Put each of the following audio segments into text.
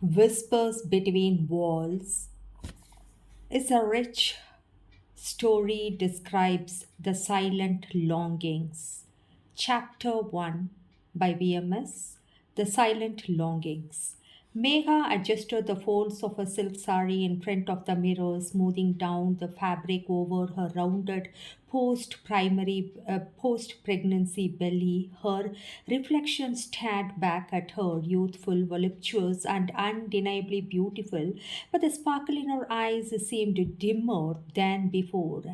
Whispers Between Walls is a rich story describes the silent longings. Chapter 1 by VMS The Silent Longings. Megha adjusted the folds of her silk sari in front of the mirror, smoothing down the fabric over her rounded post-pregnancy belly. Her reflection stared back at her, youthful, voluptuous, and undeniably beautiful, but the sparkle in her eyes seemed dimmer than before.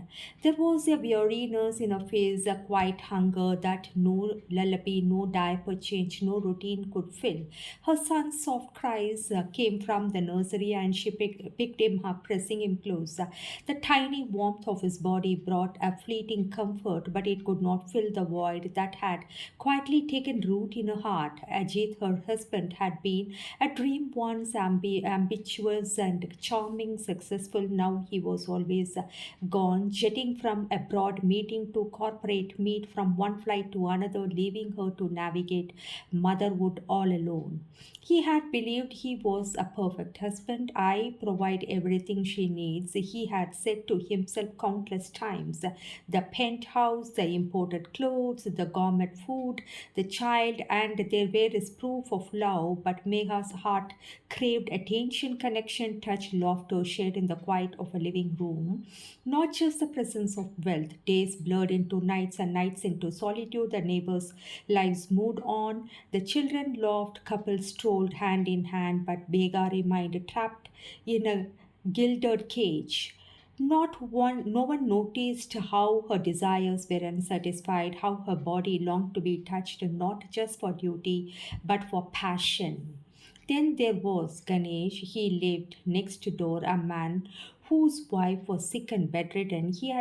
There was a weariness in her face, a quiet hunger that no lullaby, no diaper change, no routine could fill. Her son's soft cries came from the nursery, and she picked him up, pressing him close. The tiny warmth of his body brought a fleeting comfort, but it could not fill the void that had quietly taken root in her heart. Ajit, her husband, had been a dream once, ambitious and charming, successful. Now he was always gone, jetting from abroad, meeting to corporate meet, from one flight to another, leaving her to navigate motherhood all alone. He had believed he was a perfect husband. I provide everything she needs, he had said to himself countless times. The penthouse, the imported clothes, the gourmet food, the child, and their various proof of love. But Megha's heart craved attention, connection, touch, laughter shared in the quiet of a living room. Not just the presence of wealth. Days blurred into nights and nights into solitude. The neighbors' lives moved on. The children laughed, couples strolled hand in hand, but Bega remained trapped in a gilded cage. No one noticed how her desires were unsatisfied, how her body longed to be touched, not just for duty, but for passion. Then there was Ganesh. He lived next door, a man whose wife was sick and bedridden. He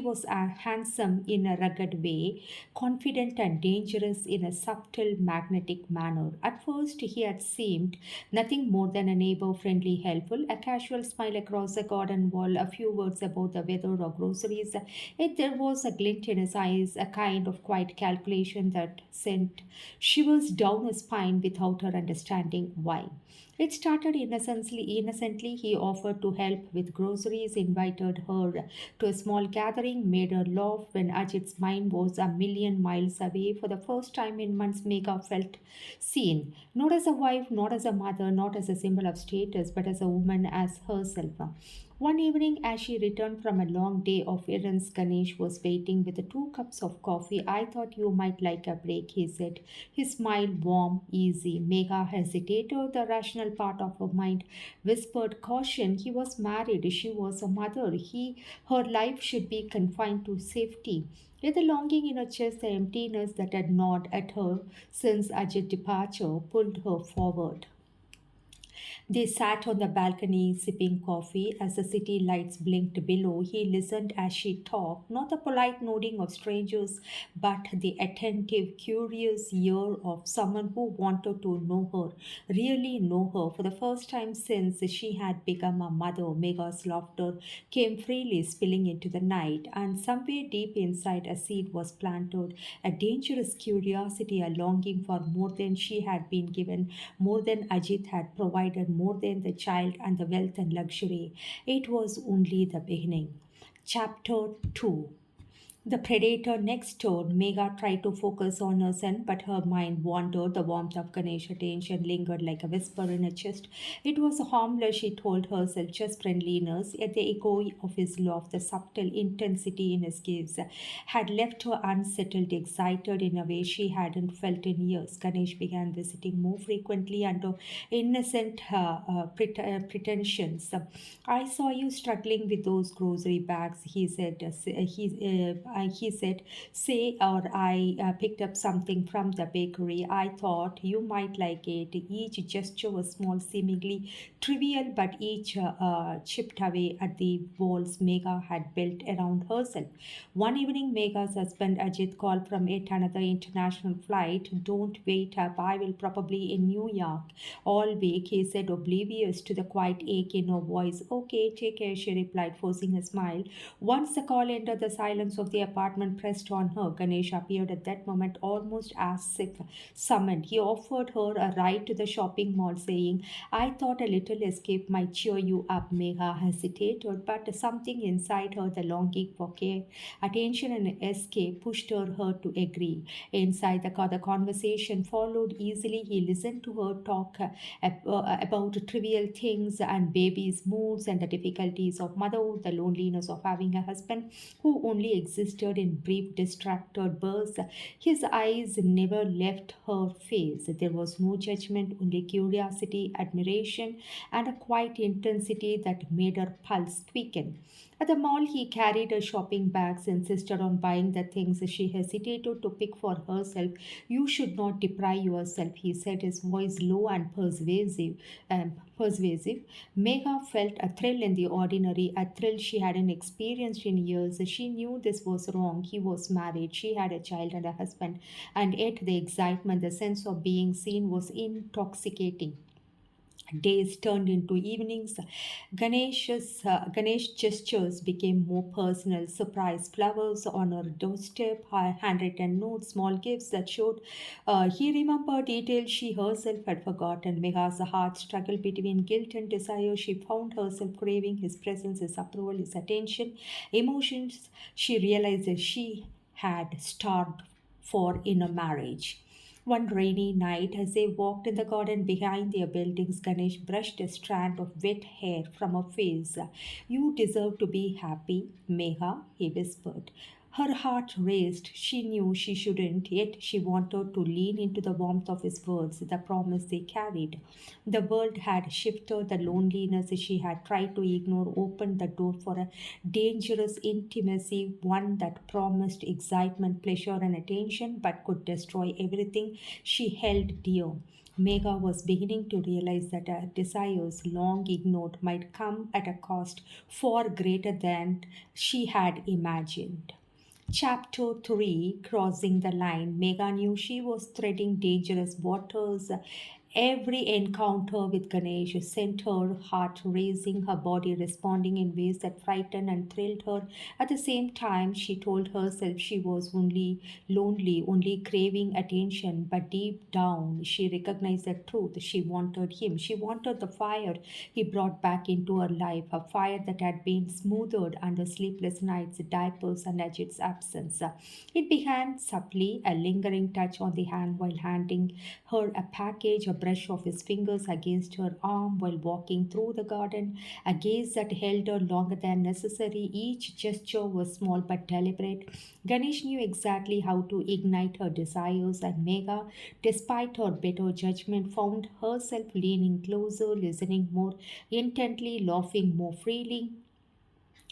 was handsome in a rugged way, confident and dangerous in a subtle, magnetic manner. At first, he had seemed nothing more than a neighbor, friendly, helpful, a casual smile across the garden wall, a few words about the weather or groceries. Yet there was a glint in his eyes, a kind of quiet calculation that sent shivers down her spine without her understanding why. It started innocently. He offered to help with groceries, invited her to a small gathering, made her laugh when Ajit's mind was a million miles away. For the first time in months, Megha felt seen, not as a wife, not as a mother, not as a symbol of status, but as a woman, as herself. One evening, as she returned from a long day of errands, Ganesh was waiting with 2 cups of coffee. I thought you might like a break, he said. His smile warm, easy. Megha hesitated. The rational part of her mind whispered caution. He was married. She was a mother. Her life should be confined to safety. Yet the longing in her chest, the emptiness that had gnawed at her since Ajit's departure, pulled her forward. They sat on the balcony sipping coffee as the city lights blinked below. He listened as she talked, not the polite nodding of strangers, but the attentive, curious ear of someone who wanted to know her, really know her. For the first time since she had become a mother, Mega's laughter came freely, spilling into the night, and somewhere deep inside a seed was planted, a dangerous curiosity, a longing for more than she had been given, more than Ajit had provided, more than the child and the wealth and luxury. It was only the beginning. Chapter 2. The predator next door. Megha tried to focus on her son, but her mind wandered. The warmth of Ganesh's attention lingered like a whisper in her chest. It was harmless, she told herself, just friendliness. Yet the echo of his laugh, the subtle intensity in his gaze, had left her unsettled, excited in a way she hadn't felt in years. Ganesh began visiting more frequently under innocent pretensions. I saw you struggling with those grocery bags, he said. He said, say, or I picked up something from the bakery. I thought you might like it. Each gesture was small, seemingly trivial, but each chipped away at the walls Megha had built around herself. One evening, Megha's husband Ajit called from yet another international flight. Don't wait up. I will probably in New York all week, he said, oblivious to the quiet ache in her voice. Okay, take care, she replied, forcing a smile. Once the call entered the silence of the apartment pressed on her, Ganesh appeared at that moment almost as if summoned. He offered her a ride to the shopping mall, saying, I thought a little escape might cheer you up. Megha hesitated, but something inside her, the longing for care, attention, and escape, pushed her to agree. Inside the conversation followed easily. He listened to her talk about trivial things and babies' moods and the difficulties of motherhood, the loneliness of having a husband who only existed in brief, distracted bursts. His eyes never left her face. There was no judgment, only curiosity, admiration, and a quiet intensity that made her pulse quicken. At the mall, he carried her shopping bags, insisted on buying the things she hesitated to pick for herself. You should not deprive yourself, he said, his voice low and persuasive. Megha felt a thrill in the ordinary, a thrill she hadn't experienced in years. She knew this was wrong. He was married, she had a child and a husband, and yet the excitement, the sense of being seen was intoxicating. Days turned into evenings. Ganesh gestures became more personal. Surprise flowers on her doorstep, handwritten notes, small gifts that showed he remembered details she herself had forgotten. Megha's heart struggled between guilt and desire. She found herself craving his presence, his approval, his attention, emotions she realized that she had starved for in a marriage. One rainy night, as they walked in the garden behind their buildings, Ganesh brushed a strand of wet hair from her face. You deserve to be happy, Megha, he whispered. Her heart raced. She knew she shouldn't, yet she wanted to lean into the warmth of his words, the promise they carried. The world had shifted, the loneliness she had tried to ignore opened the door for a dangerous intimacy, one that promised excitement, pleasure, and attention, but could destroy everything she held dear. Megha was beginning to realize that her desires, long ignored, might come at a cost far greater than she had imagined. Chapter 3, Crossing the Line. Megha knew she was treading dangerous waters. Every encounter with Ganesh sent her heart racing, her body responding in ways that frightened and thrilled her. At the same time, she told herself she was only lonely, only craving attention. But deep down, she recognized the truth. She wanted him. She wanted the fire he brought back into her life, a fire that had been smothered under sleepless nights, diapers, and Ajit's absence. It began subtly, a lingering touch on the hand while handing her a package, a brush of his fingers against her arm while walking through the garden, a gaze that held her longer than necessary. Each gesture was small but deliberate. Ganesh knew exactly how to ignite her desires, and Megha, despite her better judgment, found herself leaning closer, listening more intently, laughing more freely.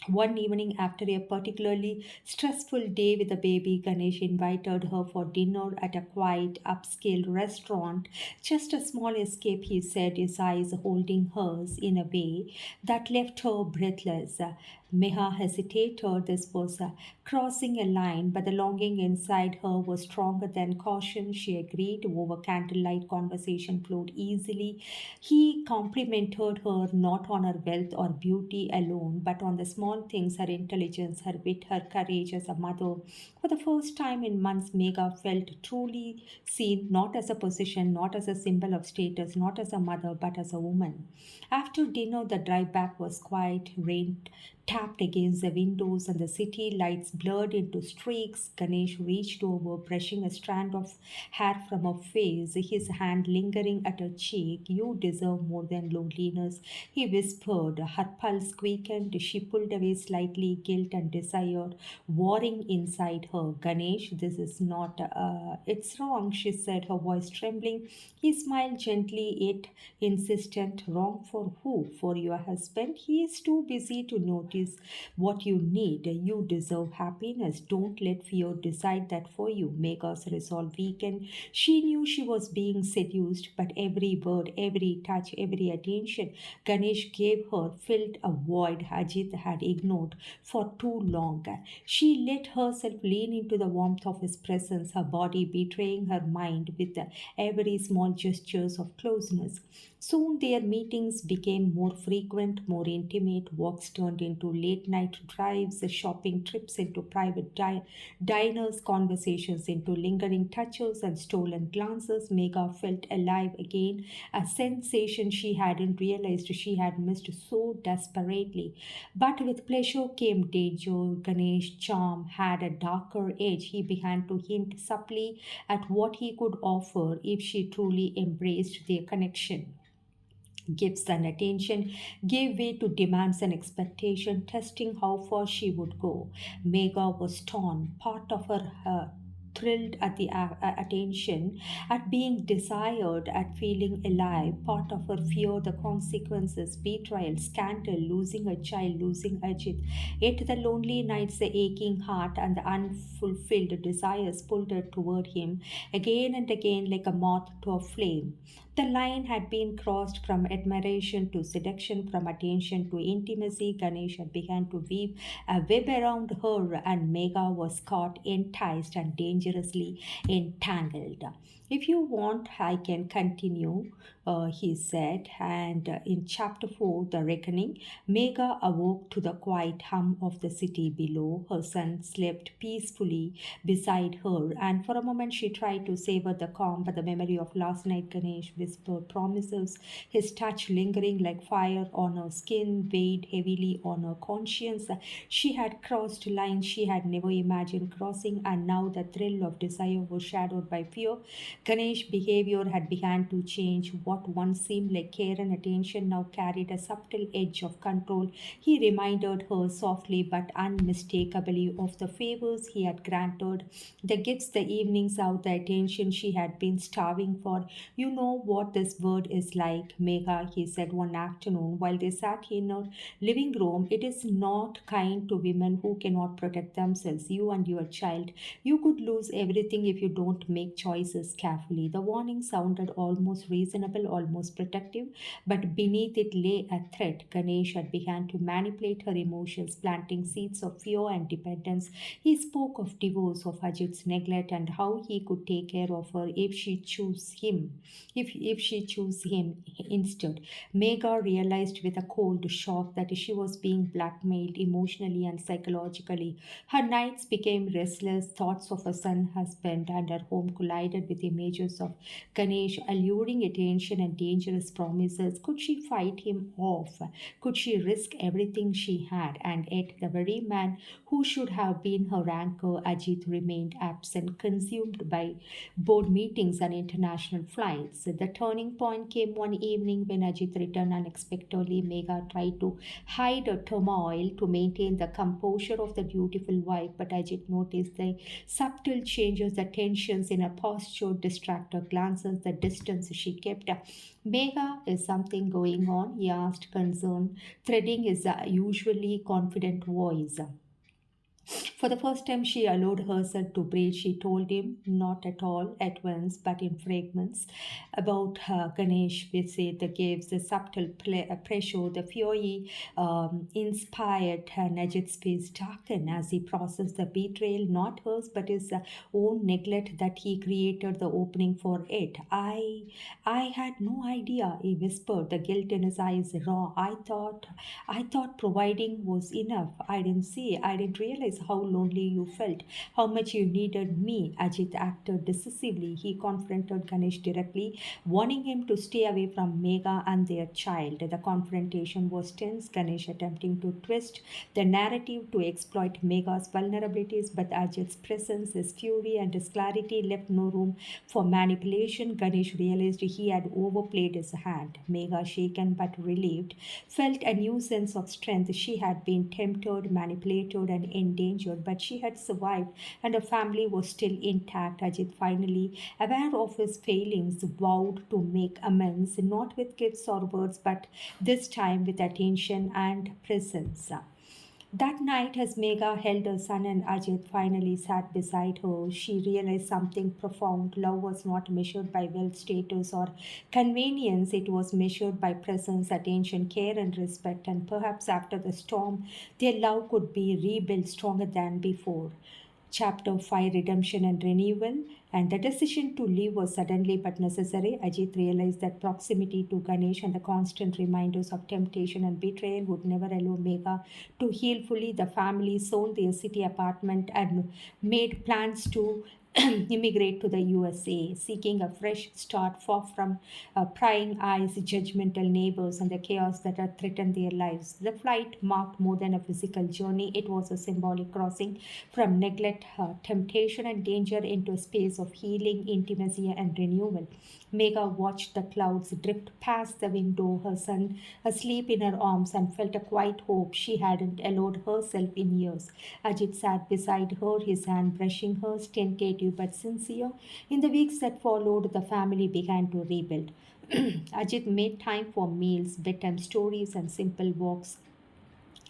One evening, after a particularly stressful day with the baby, Ganesh invited her for dinner at a quiet, upscale restaurant. Just a small escape, he said, his eyes holding hers in a way that left her breathless. Meha hesitated. This was crossing a line, but the longing inside her was stronger than caution. She agreed. Over candlelight, conversation flowed easily. He complimented her not on her wealth or beauty alone, but on the small things, her intelligence, her wit, her courage as a mother. For the first time in months, Megha felt truly seen, not as a position, not as a symbol of status, not as a mother, but as a woman. After dinner, the drive back was quiet. Rain tapped against the windows and the city lights blurred into streaks. Ganesh reached over, brushing a strand of hair from her face, his hand lingering at her cheek. You deserve more than loneliness, he whispered. Her pulse quickened. She pulled away slightly, guilt and desire warring inside her. Ganesh, this is not, it's wrong, she said, her voice trembling. He smiled gently yet insistent. Wrong for who? For your husband? He is too busy to notice what you need. You deserve happiness. Don't let fear decide that for you. Megha's resolve weakened. She knew she was being seduced, but every word, every touch, every attention Ganesh gave her filled a void Ajit had ignored for too long. She let herself lean into the warmth of his presence, her body betraying her mind with every small gestures of closeness. Soon their meetings became more frequent, more intimate. Walks turned into into late night drives, shopping trips into private diners, conversations into lingering touches and stolen glances. Megha felt alive again, a sensation she hadn't realized she had missed so desperately. But with pleasure came danger. Ganesh's charm had a darker edge. He began to hint subtly at what he could offer if she truly embraced their connection. Gifts and attention gave way to demands and expectation, testing how far she would go. Megha was torn. Part of her thrilled at the attention, at being desired, at feeling alive. Part of her feared the consequences, betrayal, scandal, losing a child, losing Ajit. Yet the lonely nights, the aching heart, and the unfulfilled desires pulled her toward him again and again like a moth to a flame. The line had been crossed from admiration to seduction, from attention to intimacy. Ganesh had begun to weave a web around her, and Megha was caught, enticed, and dangerously entangled. If you want, I can continue, he said. And in chapter 4, The Reckoning, Megha awoke to the quiet hum of the city below. Her son slept peacefully beside her, and for a moment she tried to savor the calm, but the memory of last night Ganesh whispered promises, his touch lingering like fire on her skin, weighed heavily on her conscience. She had crossed lines she had never imagined crossing, and now the thrill of desire was shadowed by fear. Ganesh's behavior had begun to change. What once seemed like care and attention now carried a subtle edge of control. He reminded her softly but unmistakably of the favors he had granted, the gifts, the evenings out, the attention she had been starving for. You know what this word is like, Megha, he said one afternoon while they sat in her living room. It is not kind to women who cannot protect themselves, you and your child. You could lose everything if you don't make choices carefully. The warning sounded almost reasonable, almost protective, but beneath it lay a threat. Ganesh had begun to manipulate her emotions, planting seeds of fear and dependence. He spoke of divorce, of Ajit's neglect, and how he could take care of her if she chose him. If she chose him instead. Megha realized with a cold shock that she was being blackmailed emotionally and psychologically. Her nights became restless, thoughts of her son, husband, and her home collided with images of Ganesh, alluring attention and dangerous promises. Could she fight him off? Could she risk everything she had? And yet, the very man who should have been her anchor, Ajit, remained absent, consumed by board meetings and international flights. The turning point came one evening when Ajit returned unexpectedly. Megha tried to hide her turmoil to maintain the composure of the dutiful wife, but Ajit noticed the subtle changes, the tensions in her posture, distracted glances, the distance she kept. Megha, is something going on? He asked, concern, threading his usually confident voice. For the first time, she allowed herself to breathe. She told him, not at all at once, but in fragments, about Ganesh, which said the gives, the subtle pressure, the fury inspired her. Najit's face darkened as he processed the betrayal, not hers, but his own neglect that he created the opening for it. I had no idea, he whispered, the guilt in his eyes raw. I thought providing was enough. I didn't realize how lonely you felt, how much you needed me. Ajit acted decisively. He confronted Ganesh directly, warning him to stay away from Megha and their child. The confrontation was tense, Ganesh attempting to twist the narrative to exploit Megha's vulnerabilities, but Ajit's presence, his fury, and his clarity left no room for manipulation. Ganesh realized he had overplayed his hand. Megha, shaken but relieved, felt a new sense of strength. She had been tempted, manipulated, and endangered, but she had survived, and her family was still intact. Ajit, finally aware of his failings, vowed to make amends, not with gifts or words, but this time with attention and presence. That night, as Megha held her son and Ajit finally sat beside her, she realized something profound. Love was not measured by wealth, status, or convenience. It was measured by presence, attention, care, and respect. And perhaps after the storm, their love could be rebuilt stronger than before. Chapter 5, Redemption and Renewal. And the decision to leave was suddenly but necessary. Ajit realized that proximity to Ganesh and the constant reminders of temptation and betrayal would never allow Megha to heal fully. The family sold their city apartment and made plans to immigrate to the USA, seeking a fresh start far from prying eyes, judgmental neighbors, and the chaos that had threatened their lives. The flight marked more than a physical journey, it was a symbolic crossing from neglect, temptation, and danger into a space of healing, intimacy, and renewal. Megha watched the clouds drift past the window, her son asleep in her arms, and felt a quiet hope she hadn't allowed herself in years. Ajit sat beside her, his hand brushing hers, tentative but sincere. In the weeks that followed, the family began to rebuild. Ajit made time for meals, bedtime stories, and simple walks,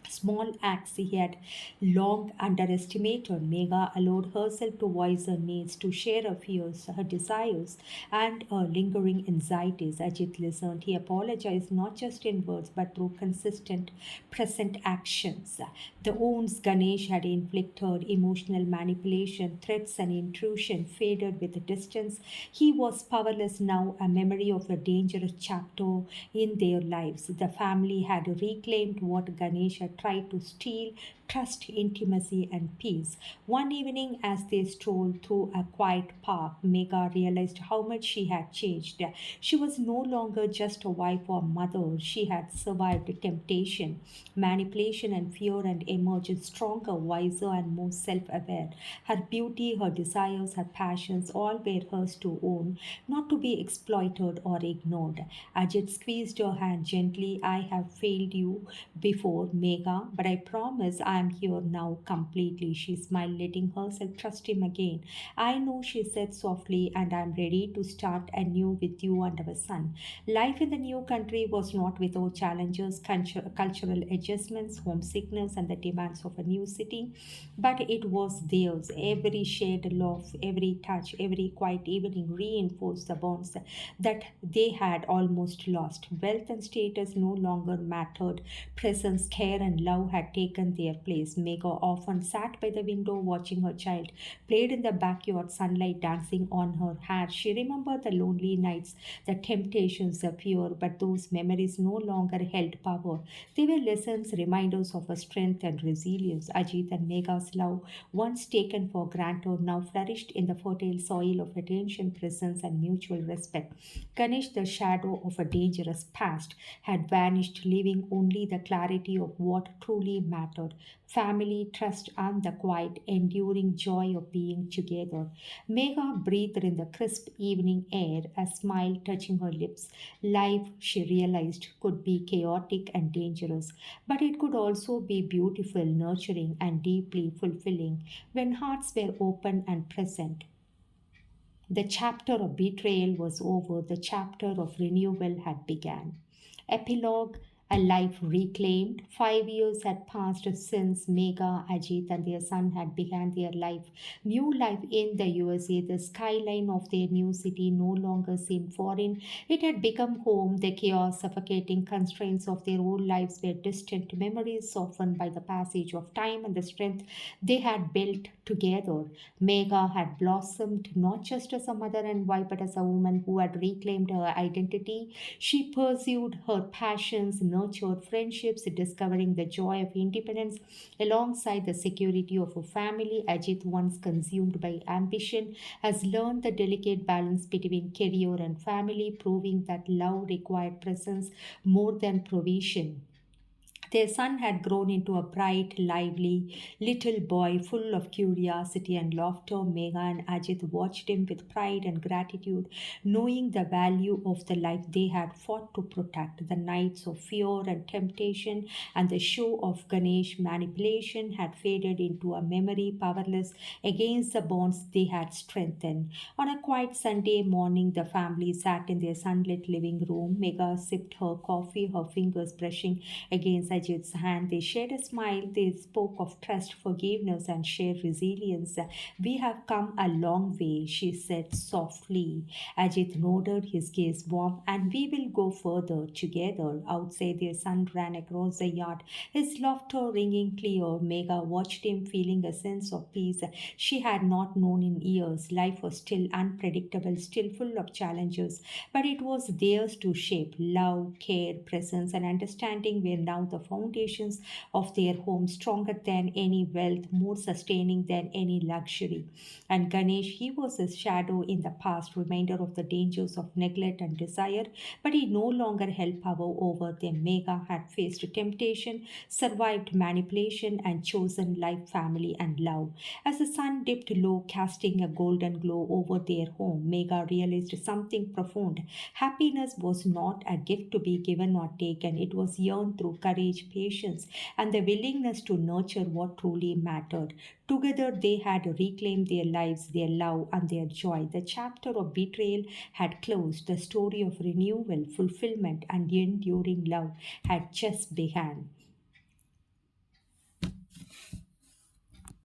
small acts he had long underestimated. Megha allowed herself to voice her needs, to share her fears, her desires, and her lingering anxieties. Ajit listened. He apologized not just in words but through consistent, present actions. The wounds Ganesh had inflicted, emotional manipulation, threats, and intrusion faded with the distance. He was powerless now, a memory of a dangerous chapter in their lives. The family had reclaimed what Ganesh had tried to steal: trust, intimacy, and peace. One evening, as they strolled through a quiet park, Megha realized how much she had changed. She was no longer just a wife or mother, she had survived temptation, manipulation, and fear and emerged stronger, wiser, and more self aware. Her beauty, her desires, her passions all were hers to own, not to be exploited or ignored. Ajit squeezed her hand gently. I have failed you before, Megha, but I promise I am here now completely. She smiled, letting herself trust him again. I know, she said softly, and I am ready to start anew with you and our son. Life in the new country was not without challenges, cultural adjustments, homesickness, and the demands of a new city, but it was theirs. Every shared laugh, every touch, every quiet evening reinforced the bonds that they had almost lost. Wealth and status no longer mattered. Presence, care, and love had taken their place. Megha often sat by the window watching her child, played in the backyard, sunlight dancing on her hair. She remembered the lonely nights, the temptations, the fear, but those memories no longer held power. They were lessons, reminders of her strength and resilience. Ajit and Megha's love, once taken for granted, now flourished in the fertile soil of attention, presence, and mutual respect. Ganesh, the shadow of a dangerous past, had vanished, leaving only the clarity of what truly mattered: family, trust, and the quiet, enduring joy of being together. Megha breathed in the crisp evening air, a smile touching her lips. Life, she realized, could be chaotic and dangerous, but it could also be beautiful, nurturing, and deeply fulfilling when hearts were open and present. The chapter of betrayal was over, the chapter of renewal had begun. Epilogue: a life reclaimed. 5 years had passed since Megha, Ajit, and their son had begun their new life in the USA. The skyline of their new city no longer seemed foreign. It had become home. The chaos, suffocating constraints of their old lives were distant memories softened by the passage of time and the strength they had built together. Megha had blossomed not just as a mother and wife, but as a woman who had reclaimed her identity. She pursued her passions, nurtured friendships, discovering the joy of independence alongside the security of a family. Ajit, once consumed by ambition, has learned the delicate balance between career and family, proving that love required presence more than provision. Their son had grown into a bright, lively little boy full of curiosity and laughter. Megha and Ajit watched him with pride and gratitude, knowing the value of the life they had fought to protect. The nights of fear and temptation and the show of Ganesh manipulation had faded into a memory, powerless against the bonds they had strengthened. On a quiet Sunday morning, the family sat in their sunlit living room. Megha sipped her coffee, her fingers brushing against Ajit's hand. They shared a smile. They spoke of trust, forgiveness, and shared resilience. We have come a long way, she said softly. Ajit nodded, his gaze warm, and we will go further together. Outside, their son ran across the yard, his laughter ringing clear. Megha watched him, feeling a sense of peace she had not known in years. Life was still unpredictable, still full of challenges, but it was theirs to shape. Love, care, presence, and understanding were now the foundations of their home, stronger than any wealth, more sustaining than any luxury. And Ganesh, he was a shadow in the past, reminder of the dangers of neglect and desire, but he no longer held power over them. Megha had faced temptation, survived manipulation, and chosen life, family, and love. As the sun dipped low, casting a golden glow over their home, Megha realized something profound. Happiness was not a gift to be given or taken, it was earned through courage, patience, and the willingness to nurture what truly mattered. Together, they had reclaimed their lives, their love, and their joy. The chapter of betrayal had closed. The story of renewal, fulfillment, and enduring love had just begun.